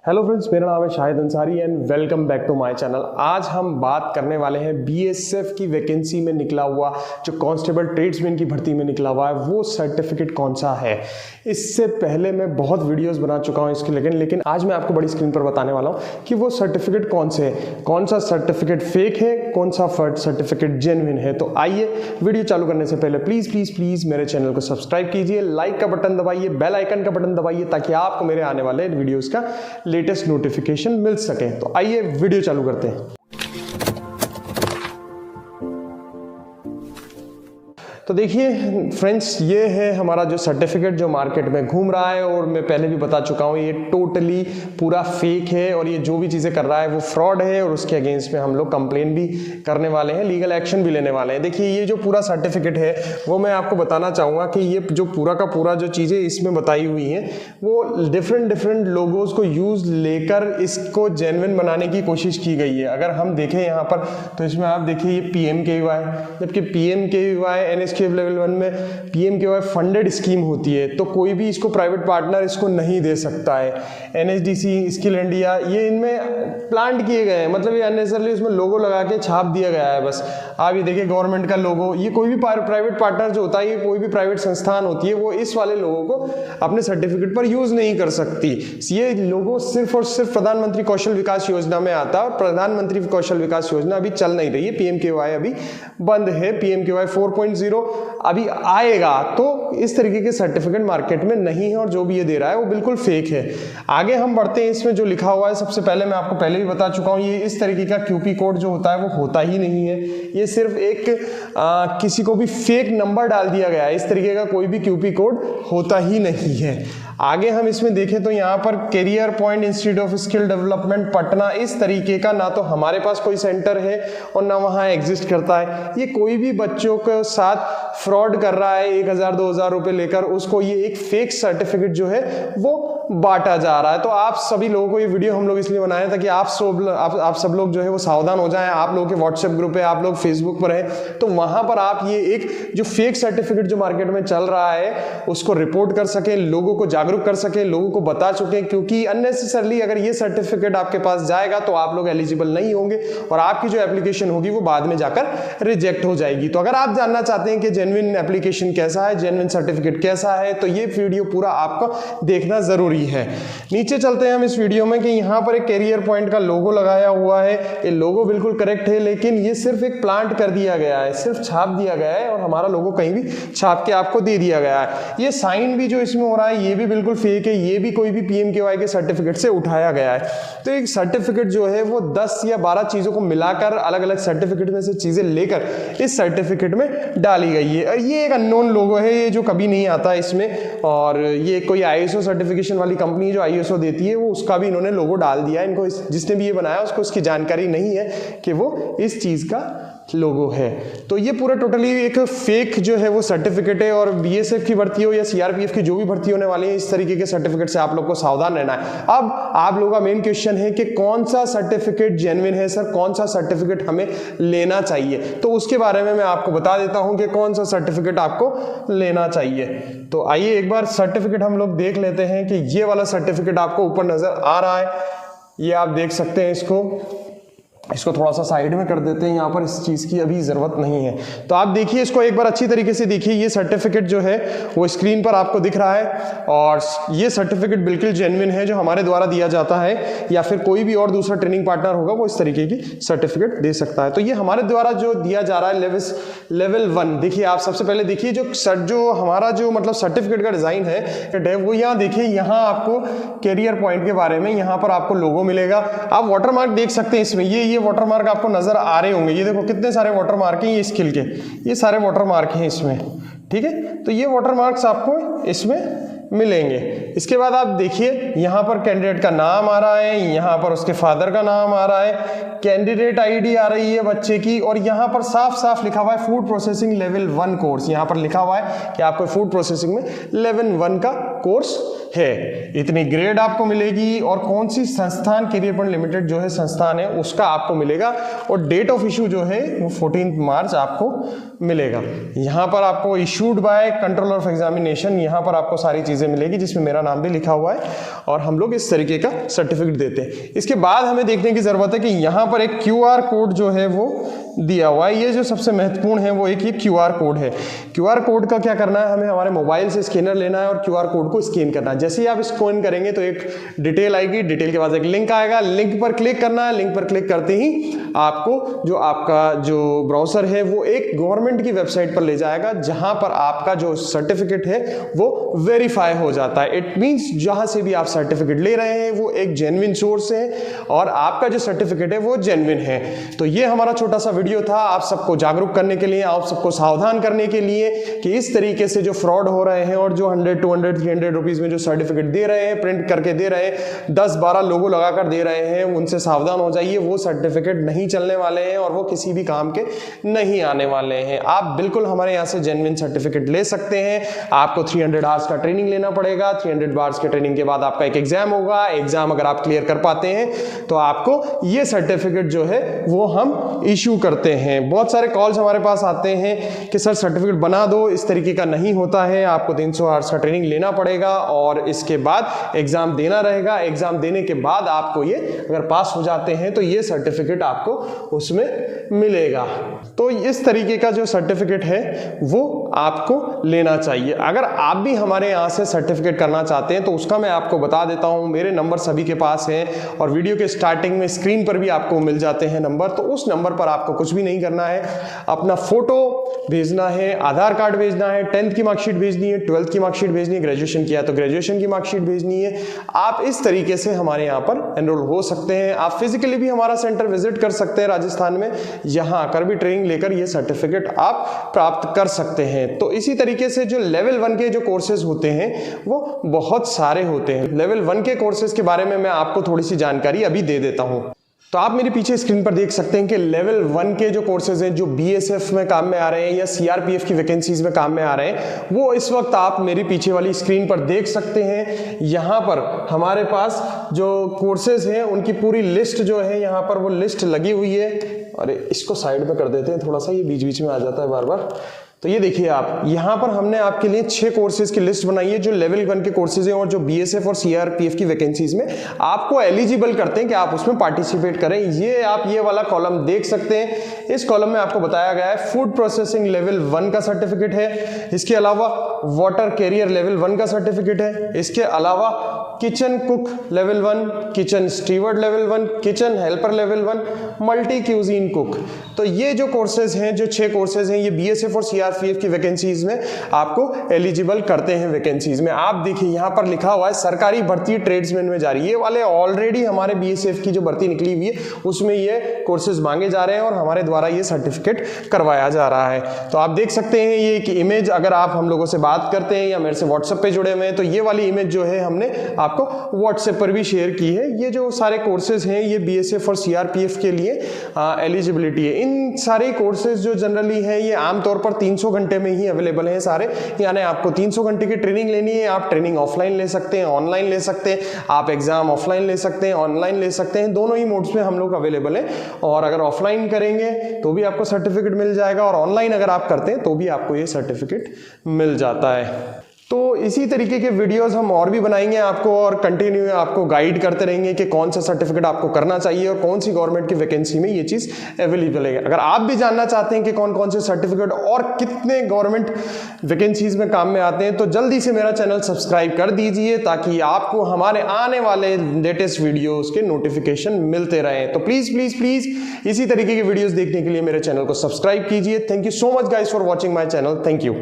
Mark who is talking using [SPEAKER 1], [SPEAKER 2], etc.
[SPEAKER 1] Hello friends, मेरा नाम है Shahid Ansari and welcome back to my channel. आज हम बात करने वाले हैं बीएसएफ की वैकेंसी में निकला हुआ जो कांस्टेबल ट्रेड्समैन की भर्ती में निकला हुआ है वो सर्टिफिकेट कौन सा है। इससे पहले मैं बहुत वीडियोस बना चुका हूं इसके लेकिन आज मैं आपको बड़ी स्क्रीन पर बताने वाला हूं कि वो सर्टिफिकेट कौन से है, कौन सा सर्टिफिकेट फेक है, कौन सा सर्टिफिकेट जेन्युइन है। तो आइए, वीडियो चालू करने से पहले प्लीज मेरे चैनल को सब्सक्राइब कीजिए, लाइक का बटन दबाइए, बेल आइकन का बटन दबाइए ताकि आपको मेरे आने वाले वीडियोस का लेटेस्ट नोटिफिकेशन मिल सके। तो आइए वीडियो चालू करते हैं। तो देखिए फ्रेंड्स, ये है हमारा जो सर्टिफिकेट जो मार्केट में घूम रहा है और मैं पहले भी बता चुका हूँ ये टोटली पूरा फेक है और ये जो भी चीज़ें कर रहा है वो फ्रॉड है और उसके अगेंस्ट में हम लोग कंप्लेन भी करने वाले हैं, लीगल एक्शन भी लेने वाले हैं। देखिए ये जो पूरा सर्टिफिकेट है वो मैं आपको बताना चाहूँगा कि ये जो पूरा का पूरा जो चीज़ें इसमें बताई हुई हैं वो डिफरेंट लोगोस को यूज़ लेकर इसको जेन्युइन बनाने की कोशिश की गई है। अगर हम देखें यहाँ पर तो इसमें आप देखिए ये PMKVY, जबकि PMKVY लेवल 1 में PMKVY फंडेड स्कीम होती है तो कोई भी इसको प्राइवेट पार्टनर इसको नहीं दे सकता है। NHDC, स्किल इंडिया, ये इनमें प्लांट किए गए हैं, मतलब ये अननेसेसरली उसमें लोगो लगा के छाप दिया गया है। बस आप ये देखिए गवर्नमेंट का लोगो, ये कोई भी प्राइवेट पार्टनर जो होता है, ये कोई भी प्राइवेट संस्थान होती है, वो इस वाले लोगों को अपने सर्टिफिकेट पर यूज नहीं कर सकती। ये लोगो सिर्फ और सिर्फ प्रधानमंत्री कौशल विकास योजना में आता है और प्रधानमंत्री कौशल विकास योजना अभी चल नहीं रही है। PMKVY अभी बंद है, PMKVY 4.0 अभी आएगा। तो इस तरीके के सर्टिफिकेट मार्केट में नहीं है और जो भी ये दे रहा है वो बिल्कुल फेक है। आगे हम बढ़ते हैं, इसमें जो लिखा हुआ है सबसे पहले मैं आपको पहले भी बता चुका हूं, ये इस तरीके का QP कोड जो होता है वो होता ही नहीं है। ये सिर्फ एक किसी को भी फेक नंबर डाल दिया गया है, इस तरीके का कोई भी QP कोड होता ही नहीं है। आगे हम इसमें देखें तो यहाँ पर career point institute of skill development Patna, इस तरीके का ना तो हमारे पास कोई सेंटर है और ना वहाँ एग्जिस्ट करता है। ये कोई भी बच्चों के साथ फ्रॉड कर रहा है, 1000-2000 रुपए लेकर उसको ये एक फेक सर्टिफिकेट जो है वो बांटा जा रहा है। तो आप सभी लोगों को ये वीडियो हम लोग इसलिए बनाए ताकि आप सब लोग जो है वो सावधान हो जाएं। आप लोगों के व्हाट्सएप ग्रुप है, आप लोग फेसबुक पर हैं, तो वहां पर आप ये एक जो फेक सर्टिफिकेट जो मार्केट में चल रहा है उसको रिपोर्ट कर सकें, लोगों को जागरूक कर सकें, लोगों को बता चुके, क्योंकि अननेसेसरली अगर ये सर्टिफिकेट आपके पास जाएगा तो आप लोग एलिजिबल नहीं होंगे और आपकी जो एप्लीकेशन होगी वो बाद में जाकर रिजेक्ट हो जाएगी। तो अगर आप जानना चाहते हैं कि जेन्युइन एप्लीकेशन कैसा है, जेन्युइन सर्टिफिकेट कैसा है, तो ये वीडियो पूरा आपको देखना जरूरी है। नीचे चलते हैं हम इस वीडियो में कि यहाँ पर एक कैरियर पॉइंट का लोगो लगाया हुआ है। ये लोगो बिल्कुल करेक्ट है, लेकिन ये सिर्फ एक प्लांट कर दिया गया है, सिर्फ छाप दिया गया है और हमारा लोगो कहीं भी छाप के आपको दे दिया गया है। ये साइन भी जो इसमें हो रहा है ये भी बिल्कुल फेक है, ये भी कोई भी PMKVY के सर्टिफिकेट से उठाया गया है। तो एक सर्टिफिकेट जो है वो 10 या 12 चीजों को मिलाकर अलग अलग सर्टिफिकेट में से चीजें लेकर इस सर्टिफिकेट में डाली गई है। ये एक अननोन लोगो है, ये जो कभी नहीं आता इसमें, और ये कोई ISO सर्टिफिकेशन वाली कंपनी जो ISO देती है वो उसका भी इन्होंने लोगो डाल दिया है। इनको जिसने भी ये बनाया उसको उसकी जानकारी नहीं है कि वो इस चीज का लोगो है। तो ये पूरा टोटली एक फेक जो है वो सर्टिफिकेट है और BSF की भर्ती हो या CRPF की जो भी भर्ती होने वाली है, इस तरीके के सर्टिफिकेट से आप लोग को सावधान रहना है। अब आप लोगों का मेन क्वेश्चन है कि कौन सा सर्टिफिकेट जेन्युइन है सर, कौन सा सर्टिफिकेट हमें लेना चाहिए। तो उसके बारे में मैं आपको बता देता हूं कि कौन सा सर्टिफिकेट आपको लेना चाहिए। तो आइए एक बार सर्टिफिकेट हम लोग देख लेते हैं कि ये वाला सर्टिफिकेट आपको ऊपर नजर आ रहा है, ये आप देख सकते हैं। इसको थोड़ा सा साइड में कर देते हैं, यहाँ पर इस चीज़ की अभी ज़रूरत नहीं है। तो आप देखिए इसको एक बार अच्छी तरीके से देखिए, ये सर्टिफिकेट जो है वो स्क्रीन पर आपको दिख रहा है और ये सर्टिफिकेट बिल्कुल जेन्युइन है जो हमारे द्वारा दिया जाता है, या फिर कोई भी और दूसरा ट्रेनिंग पार्टनर होगा वो इस तरीके की सर्टिफिकेट दे सकता है। तो ये हमारे द्वारा जो दिया जा रहा है लेवल 1। देखिए आप सबसे पहले देखिए जो हमारा जो मतलब सर्टिफिकेट का डिज़ाइन है वो यहाँ देखिए, यहाँ आपको कैरियर पॉइंट के बारे में यहाँ पर आपको लोगो मिलेगा। आप वाटरमार्क देख सकते हैं इसमें, ये वाटरमार्क आपको नजर आ रहे होंगे, ये देखो कितने सारे वाटरमार्क हैं, ये स्किल के ये सारे वाटरमार्क हैं इसमें, ठीक है। तो ये वाटरमार्क्स आपको इसमें मिलेंगे। इसके बाद आप देखिए यहाँ पर कैंडिडेट का नाम आ रहा है, यहाँ पर उसके फादर का नाम आ रहा है, कैंडिडेट ID आ रही है बच्चे की, और यहाँ पर साफ साफ लिखा हुआ है फूड प्रोसेसिंग लेवल 1 कोर्स। यहाँ पर लिखा हुआ है कि आपको फूड प्रोसेसिंग में लेवल 1 का कोर्स है, इतनी ग्रेड आपको मिलेगी और कौन सी संस्थान, कैरियर पॉइंट लिमिटेड जो है संस्थान है उसका आपको मिलेगा और डेट ऑफ इशू जो है वो 14 मार्च आपको मिलेगा। यहाँ पर आपको issued by controller of examination, यहाँ पर आपको सारी चीजें मिलेगी जिसमें मेरा नाम भी लिखा हुआ है और हम लोग इस तरीके का सर्टिफिकेट देते हैं। इसके बाद हमें देखने की जरूरत है कि यहाँ पर एक QR कोड जो है वो दिया हुआ है। ये जो सबसे महत्वपूर्ण है वो एक ये QR कोड है। QR कोड का क्या करना है, हमें हमारे मोबाइल से स्कैनर लेना है और QR कोड को स्कैन करना है। जैसे ही आप स्कैन करेंगे तो एक डिटेल आएगी, डिटेल के बाद एक लिंक आएगा, लिंक पर क्लिक करना है। लिंक पर क्लिक करते ही आपको जो आपका जो ब्राउजर है वो एक गवर्नमेंट की वेबसाइट पर ले जाएगा जहां पर आपका जो सर्टिफिकेट है वो वेरीफाई हो जाता है। इट मींस जहां से भी आप सर्टिफिकेट ले रहे हैं वो एक जेन्युइन सोर्स है और आपका जो सर्टिफिकेट है वो जेन्युइन है। तो ये हमारा छोटा सा वीडियो था आप सबको जागरूक करने के लिए, आप सबको सावधान करने के लिए कि इस तरीके से जो फ्रॉड हो रहे हैं और जो 100, 200, 300 रुपीज में जो सर्टिफिकेट दे रहे हैं, प्रिंट करके दे रहे हैं, 10-12 लोगो लगाकर दे रहे हैं, उनसे सावधान हो जाइए। वो सर्टिफिकेट नहीं चलने वाले हैं और वो किसी भी काम के नहीं आने वाले हैं। आप बिल्कुल हमारे यहाँ से जेन्युइन सर्टिफिकेट ले सकते हैं। आपको 300 आवर्स का ट्रेनिंग लेना पड़ेगा। 300 आवर्स के ट्रेनिंग के बाद आपका एक एग्जाम होगा। एग्जाम अगर आप क्लियर कर पाते हैं तो आपको ये सर्टिफिकेट जो है वो हम इशू करते हैं। बहुत सारे कॉल्स हमारे पास आते हैं कि सर सर्टिफिकेट बना दो, इस तरीके का नहीं होता है, आपको 300 आवर्स का ट्रेनिंग लेना पड़ेगा और इसके बाद एग्जाम देना रहेगा। एग्जाम देने के बाद आपको ये अगर पास हो जाते हैं तो ये सर्टिफिकेट आपको उसमें मिलेगा। तो इस तरीके का जो सर्टिफिकेट है वो आपको लेना चाहिए। अगर आप भी हमारे यहाँ से सर्टिफिकेट करना चाहते हैं तो उसका मैं आपको बता देता हूँ। मेरे नंबर सभी के पास हैं और वीडियो के स्टार्टिंग में स्क्रीन पर भी आपको मिल जाते हैं नंबर। तो उस नंबर पर आपको कुछ भी नहीं करना है, अपना फोटो भेजना है, आधार कार्ड भेजना है, 10th की मार्कशीट भेजनी है, 12th की मार्कशीट भेजनी है, ग्रेजुएशन किया तो ग्रेजुएशन की मार्कशीट भेजनी है। आप इस तरीके से हमारे यहाँ पर एनरोल हो सकते हैं। आप फिजिकली भी हमारा सेंटर विजिट कर सकते हैं राजस्थान में, यहाँ आकर भी ट्रेनिंग लेकर ये सर्टिफिकेट आप प्राप्त कर सकते हैं। तो इसी तरीके से जो लेवल 1 के जो कोर्सेज होते हैं वो बहुत सारे होते हैं। लेवल 1 के कोर्सेज के बारे में मैं आपको थोड़ी सी जानकारी अभी दे देता हूँ। तो आप मेरे पीछे स्क्रीन पर देख सकते हैं कि लेवल 1 के जो कोर्सेज हैं जो BSF में काम में आ रहे हैं या CRPF की वैकेंसीज में काम में आ रहे हैं वो इस वक्त आप मेरी पीछे वाली स्क्रीन पर देख सकते हैं। यहाँ पर हमारे पास जो कोर्सेज हैं उनकी पूरी लिस्ट जो है यहाँ पर वो लिस्ट लगी हुई है। अरे इसको साइड में कर देते हैं थोड़ा सा, ये बीच बीच में आ जाता है बार बार। तो ये देखिए आप यहाँ पर हमने आपके लिए 6 कोर्सेज की लिस्ट बनाई है जो लेवल 1 के कोर्सेज हैं और जो BSF और CRPF की वैकेंसीज में आपको एलिजिबल करते हैं कि आप उसमें पार्टिसिपेट करें। ये आप ये वाला कॉलम देख सकते हैं। इस कॉलम में आपको बताया गया है फूड प्रोसेसिंग लेवल 1 का सर्टिफिकेट है, इसके अलावा वाटर कैरियर लेवल 1 का सर्टिफिकेट है, इसके अलावा kitchen cook level 1, kitchen steward level 1, kitchen helper level 1, multi cuisine cook. तो ये जो कोर्सेज हैं, जो 6 कोर्सेज हैं, ये BSF और CRPF की वैकेंसीज में आपको एलिजिबल करते हैं। वैकेंसीज में आप देखिए यहाँ पर लिखा हुआ है सरकारी भर्ती ट्रेड्समैन में जारी। ये वाले ऑलरेडी हमारे BSF की जो भर्ती निकली हुई है उसमें ये कोर्सेज मांगे जा रहे हैं और हमारे द्वारा ये सर्टिफिकेट करवाया जा रहा है। तो आप देख सकते हैं ये एक इमेज, अगर आप हम लोगों से बात करते हैं या मेरे से व्हाट्सएप पे जुड़े हुए हैं तो ये वाली इमेज जो है हमने आपको व्हाट्सएप पर भी शेयर की है। ये जो सारे कोर्सेज हैं ये BSF और CRPF के लिए एलिजिबिलिटी है। इन सारे कोर्सेज जो जनरली है ये आमतौर पर 300 घंटे में ही अवेलेबल हैं सारे, यानी आपको 300 घंटे की ट्रेनिंग लेनी है। आप ट्रेनिंग ऑफलाइन ले सकते हैं, ऑनलाइन ले सकते हैं, आप एग्जाम ऑफलाइन ले सकते हैं, ऑनलाइन ले सकते हैं, दोनों ही मोड्स में हम लोग अवेलेबल हैं। और अगर ऑफलाइन करेंगे तो भी आपको सर्टिफिकेट मिल जाएगा और ऑनलाइन अगर आप करते हैं तो भी आपको ये सर्टिफिकेट मिल जाता है। तो इसी तरीके के वीडियोस हम और भी बनाएंगे आपको और कंटिन्यू आपको गाइड करते रहेंगे कि कौन सा सर्टिफिकेट आपको करना चाहिए और कौन सी गवर्नमेंट की वैकेंसी में ये चीज अवेलेबल है। अगर आप भी जानना चाहते हैं कि कौन कौन से सर्टिफिकेट और कितने गवर्नमेंट वैकेंसीज में काम में आते हैं तो जल्दी से मेरा चैनल सब्सक्राइब कर दीजिए ताकि आपको हमारे आने वाले लेटेस्ट वीडियोस के नोटिफिकेशन मिलते रहे। तो प्लीज प्लीज प्लीज इसी तरीके के वीडियोस देखने के लिए मेरे चैनल को सब्सक्राइब कीजिए। Thank you so much guys for watching my channel. Thank you.